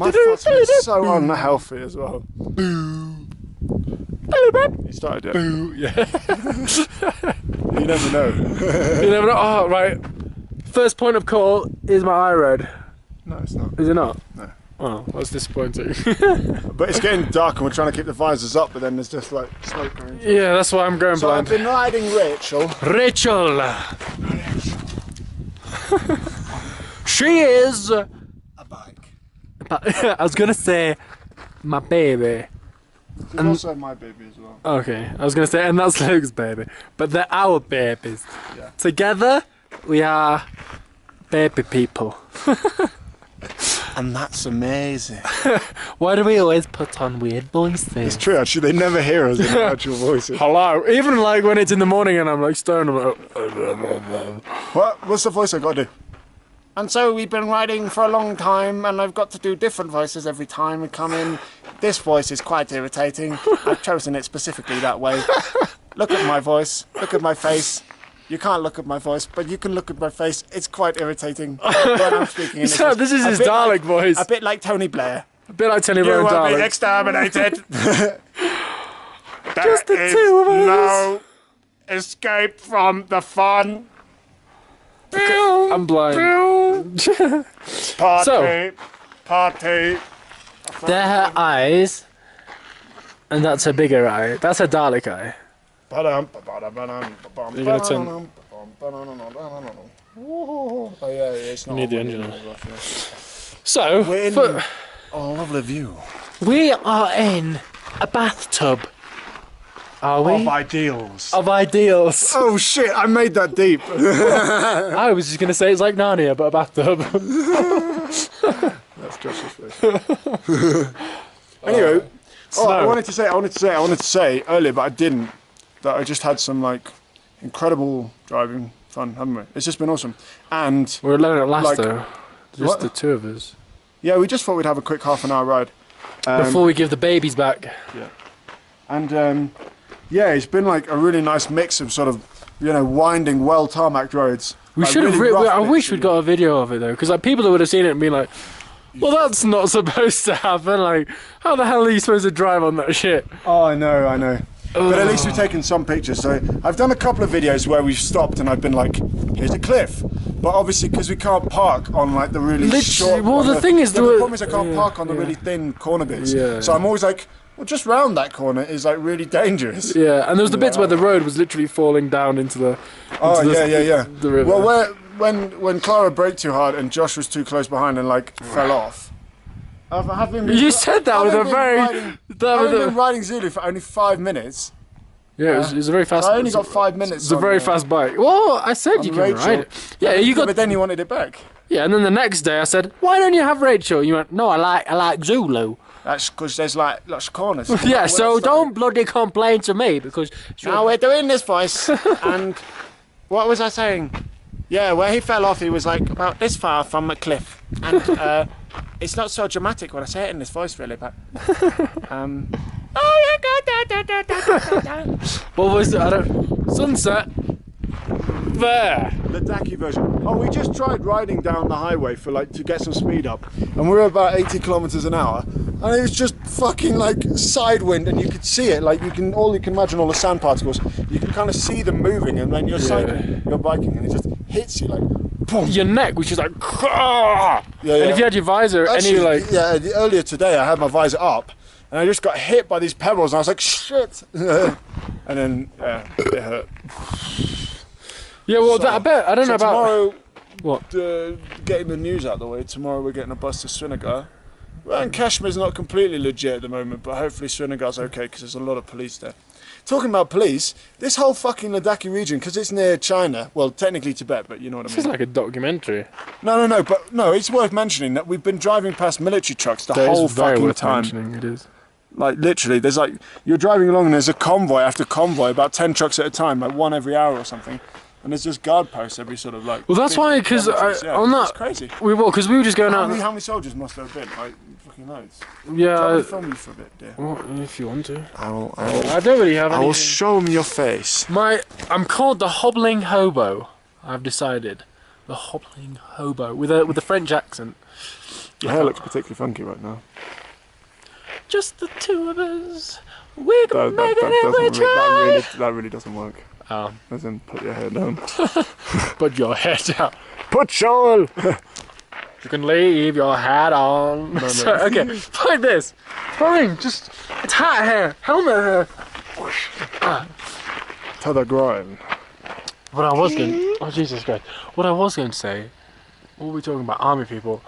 My farts are so unhealthy as well. He started it. Boo. Yeah. You never know. You never know. Oh, right. First point of call is my eye red. No, it's not. Is it not? No. Oh, that's disappointing. But it's getting dark and we're trying to keep the visors up, but then there's just like smoke going. Yeah, that's why I'm going So blind. I've been riding Rachel. Rachel. She is A bike. I was gonna say my baby. She's also my baby as well. Okay, I was gonna say, and that's Luke's baby, but they're our babies. Yeah. Together, we are baby people. And that's amazing. Why do we always put on weird voices? It's true, actually, they never hear us in our actual voices. Hello. Even like when it's in the morning and I'm like stoned, I'm like, What's the voice I got to do? And so we've been riding for a long time, and I've got to do different voices every time we come in. This voice is quite irritating. I've chosen it specifically that way. Look at my voice. Look at my face. You can't look at my voice, but you can look at my face. It's quite irritating when I'm speaking in this voice. This is his bit Dalek voice. A bit like Tony Blair. A bit like Tony You Blair and will be Dalek. exterminated. Just the There two of us. is no escape from the fun. I'm blind. Party. So. Party. They're her eyes, and that's her bigger eye. That's her Dalek eye. You gotta turn- Oh yeah, it's not. Need the engine on. So, We're in a lovely view. we are in a bathtub. Are we? Of ideals. Of ideals. Oh shit! I made that deep. I was just gonna say it's like Narnia, but a bathtub. That's Josh's face. Anyway, I wanted to say earlier, but I didn't. That I just had some like incredible driving fun, haven't we? It's just been awesome. And We're alone at last Like- though. Just What? the two of us. yeah, we just thought we'd have a quick half-an-hour ride. Before we give the babies back. And yeah, it's been like a really nice mix of sort of, you know, winding, well tarmacked roads. We Like, should have. really rough I bits, wish you we'd know. got a video of it though, because like people that would have seen it and been like, "Well, that's not supposed to happen." Like, how the hell are you supposed to drive on that shit? Oh, I know. But at least we've taken some pictures. So I've done a couple of videos where we've stopped and I've been like, here's a cliff. But obviously, because we can't park on like the really Literally, short. well, on the thing is, the problem is I can't park on the really thin corner bits. Yeah. So I'm always like, well, just round that corner is like really dangerous. Yeah, and there was the bits where the road was literally falling down into the. Oh into yeah. The river. Well, when Clara braked too hard and Josh was too close behind and like fell off. You said that with a very. I've been riding Zulu for only 5 minutes. Yeah, it was a very fast. I only got 5 minutes. It's a very fast bike. Well, I said you can Rachel. ride it. Yeah, you got. But then you wanted it back. Yeah, and then the next day I said, "Why don't you have Rachel?" You went, "No, I like Zulu." That's because there's like lots of corners. Yeah, so don't bloody complain to me because. Now we're doing this voice, and what was I saying? Yeah, where he fell off, he was like about this far from a cliff, and it's not so dramatic when I say it in this voice, really. But oh yeah, What was it? I don't. Sunset. There. the Daki version. Oh, we just tried riding down the highway for like to get some speed up, and we were about 80 kilometers an hour, and it was just fucking like side wind, and you could see it. Like you can imagine all the sand particles. You can kind of see them moving, and then you're cycling, you're biking, and it just hits you like. Boom. Your neck, which is like. Yeah. Yeah. And if you had your visor, Actually, any like. yeah, earlier today I had my visor up, and I just got hit by these pebbles, and I was like, shit. And then it hurt. Yeah, well, So- I bet. I don't know about. Tomorrow, What? getting the news out of the way, tomorrow we're getting a bus to Srinagar. Well, and Kashmir's not completely legit at the moment, but hopefully Srinagar's okay because there's a lot of police there. Talking about police, this whole fucking Ladakhi region, because it's near China, well, technically Tibet, but you know what I This is mean. like a documentary. No, but no, it's worth mentioning that we've been driving past military trucks the whole fucking time. It is. Like literally, there's like, you're driving along and there's a convoy after convoy, about 10 trucks at a time, like one every hour or something. And there's just guard posts every sort of like. Well, that's 50 why, because kilometres. on It's that. crazy. Because we were just going out. How many soldiers must there have been? Like, fucking loads. Yeah. Try to film you for a bit, dear. Well, if you want to. I I don't really have any. will show me your face. I'm called the hobbling hobo. I've decided, the hobbling hobo with a French accent. Your hair looks particularly funky right now. Just the two of us. We can make it if we try. That really doesn't work. Oh. As in, put your hair down. Put your head down. Put shawl! You can leave your hat on. No. So, okay, like this. Fine, just, it's hat hair, helmet hair. To the groin. What I was going oh Jesus Christ. What I was going to say, what were we talking about? Army people.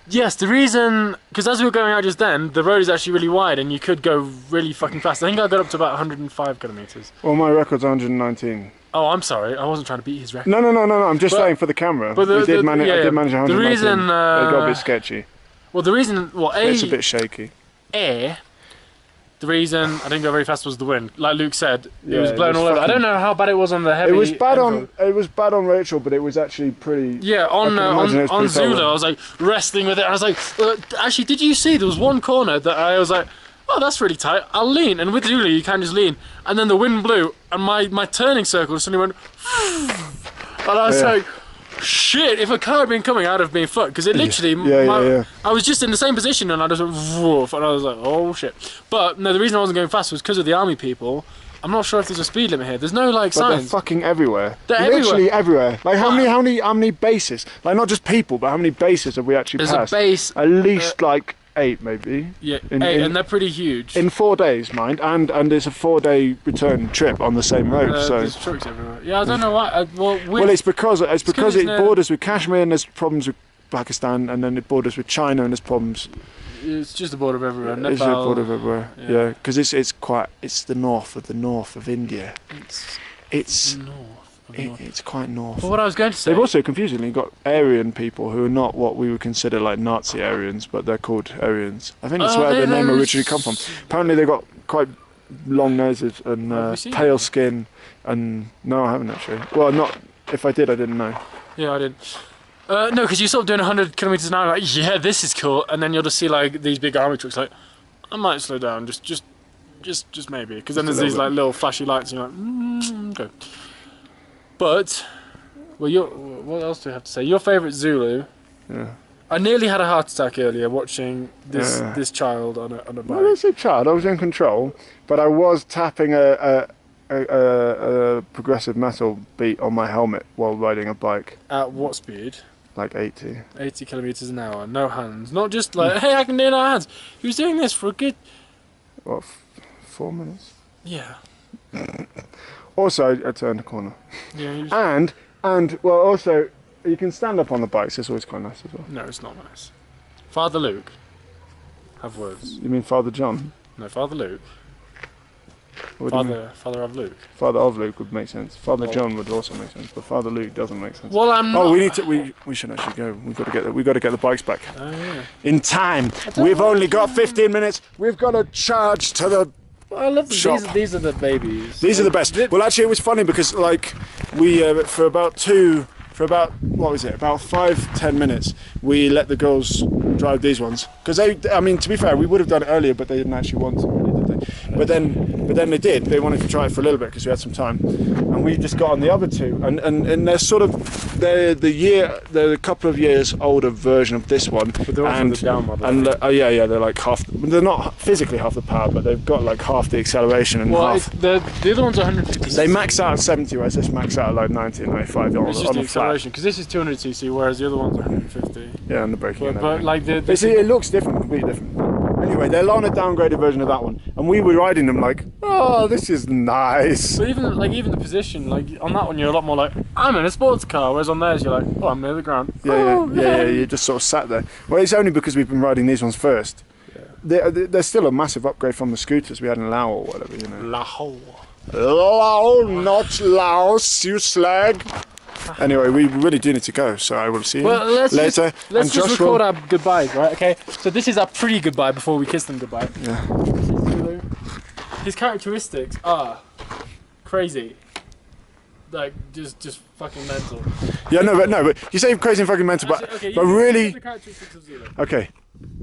Yes, the reason, because as we were going out just then, the road is actually really wide and you could go really fucking fast. I think I got up to about 105 kilometres. Well, my record's 119. Oh, I'm sorry. I wasn't trying to beat his record. No. I'm just saying for the camera. But I did manage 119. The reason... it got a bit sketchy. Well, the reason... Well, It's a bit shaky. The reason I didn't go very fast was the wind. Like Luke said, it was blowing all over. I don't know how bad it was on the heavy. It was bad on Rachel, but it was actually pretty. Yeah, on Zulu, I was like wrestling with it. I was like, actually, did you see there was one corner that I was like, oh, that's really tight. I'll lean, and with Zulu you can just lean, and then the wind blew, and my turning circle suddenly went, and I was like, shit, if a car had been coming, I'd have been fucked, because it literally, I was just in the same position and I just went woof, and I was like, oh shit. But no, the reason I wasn't going fast was because of the army people. I'm not sure if there's a speed limit here. There's no like But signs. they're fucking everywhere. They're literally everywhere. Like how many bases? Like not just people, but how many bases have we actually passed? There's a base. At least like 8 maybe. Yeah, 8, and they're pretty huge. In 4 days, mind, and it's a 4-day return trip on the same road. So there's trucks everywhere. Yeah, I don't know why. Well, it's because it borders with Kashmir and there's problems with Pakistan, and then it borders with China and there's problems. It's just a border of everywhere. Nepal, it's a border of everywhere. Yeah, because it's the north of India. It's it's quite north. Well, what I was going to say. They've also confusingly got Aryan people who are not what we would consider like Nazi Aryans, but they're called Aryans. I think that's where their name originally come from. Apparently they got quite long noses and pale skin. And no, I haven't actually. Well, not if I did, I didn't know. Yeah, I did. No, because you're sort of doing 100 kilometers an hour, like, yeah, this is cool, and then you'll just see like these big army trucks, like, I might slow down, just maybe, because then there's these like little flashy lights, and you're like, okay. But, well, what else do we have to say? Your favourite Zulu. Yeah. I nearly had a heart attack earlier watching this child on a bike. Well, it's a child. I was in control, but I was tapping a progressive metal beat on my helmet while riding a bike. At what speed? Like 80. 80 kilometers an hour, no hands. Not just like, hey, I can do no hands. He was doing this for a good... What, 4 minutes? Yeah. Also, I turned a corner. Yeah. And well, also, you can stand up on the bikes. It's always quite nice as well. No, it's not nice. Father Luke. Have words. You mean Father John? No, Father Luke. Father of Luke. Father of Luke would make sense. Father John would also make sense, but Father Luke doesn't make sense. Well, I'm not. Oh, we should actually go. We've got to get the bikes back. Oh yeah. In time. We've only got 15 minutes. We've got to charge to the. Well, I love them. Shop. These are the babies. These are the best. Well, actually, it was funny because like we for about 5-10 minutes, we let the girls drive these ones because I mean, to be fair, we would have done it earlier, but they didn't actually want to, really, did they? But then they did. They wanted to try it for a little bit because we had some time, and we just got on the other two, and they're sort of they're a couple of years older version of this one. But they're also the down model. And they're like half. They're not physically half the power, but they've got like half the acceleration and half. The other one's 150. They max out at 70, whereas this max out at like 90 and 95 on the a flat. because this is 200cc, whereas the other one's 150. Yeah, and the braking. But like it looks different, completely different. Anyway, they're on a downgraded version of that one, and we were riding them like, oh, this is nice. But even the position, like on that one, you're a lot more like, I'm in a sports car, whereas on theirs, you're like, oh, I'm near the ground. Yeah, you just sort of sat there. Well, it's only because we've been riding these ones first. Yeah. They're still a massive upgrade from the scooters we had in Laos or whatever, you know. Laos, not Laos, you slag. Anyway, we really do need to go, so I will see you later. Let's just record our goodbyes, right? Okay. So this is our pre-goodbye before we kiss them goodbye. Yeah. His characteristics are crazy, like just fucking mental. Yeah, but you say crazy and fucking mental, Actually, but really. The characteristics of Zulu. Okay.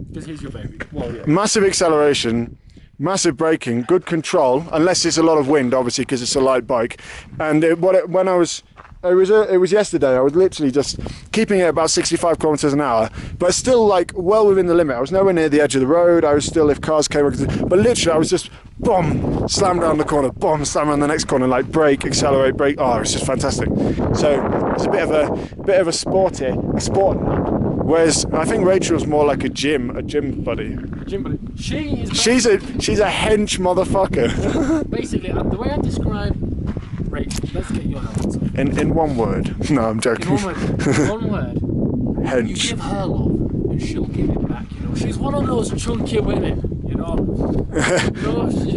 Because he's your baby. Well, yeah. Massive acceleration. Massive braking, good control, unless it's a lot of wind, obviously, because it's a light bike. And when I was It was yesterday. I was literally just keeping it about 65 kilometers an hour, but still like well within the limit. I was nowhere near the edge of the road. I was still, if cars came, but literally I was just boom, slam down the corner, boom, slam on the next corner, like brake, accelerate, brake. Oh, it was just fantastic. So it's a bit of a sport now. Whereas I think Rachel's more like a gym buddy. Gym buddy. She's a hench motherfucker. Basically, the way I describe Rachel, let's get your help. In one word. No, I'm joking. In one word. Hench. You give her love and she'll give it back, you know. She's one of those chunky women, you know.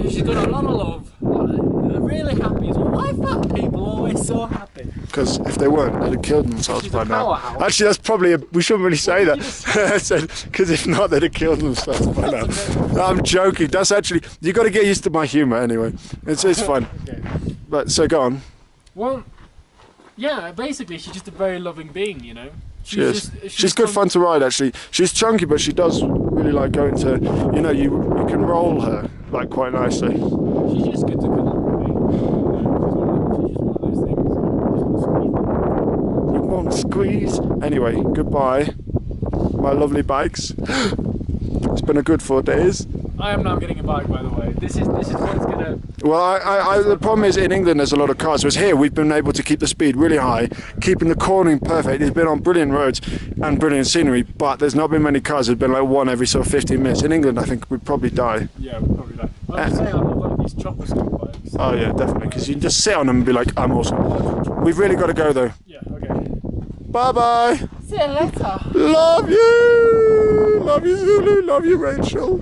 She's got a lot of love. Really happy. Why are fat people always so happy? Because if they weren't, they'd have killed themselves by now. Powerhouse. Actually, that's probably we shouldn't really say that. I said, because if not, they'd have killed themselves by now. No, I'm joking. That's actually, you got to get used to my humour anyway. It's fun. Okay. But so go on. Well, yeah, basically she's just a very loving being, you know. She is. She's good fun to ride actually. She's chunky, but she does really like going to, you know, you can roll her like quite nicely. She's just good to cuddle. Squeeze. Anyway, goodbye, my lovely bikes. It's been a good 4 days. I am now getting a bike, by the way. This is what it's gonna. Well, the problem is in England there's a lot of cars. Whereas here we've been able to keep the speed really high, keeping the cornering perfect. It's been on brilliant roads and brilliant scenery, but there's not been many cars. There's been like one every sort of 15 minutes. In England, I think we'd probably die. Yeah, we'd probably die. I'm saying I love one of these chopper stick bikes. Oh yeah, definitely. Because you can just sit on them and be like, I'm awesome. We've really got to go though. Yeah. Okay. Bye bye. See you later. Love you. Love you, Zulu. Love you, Rachel.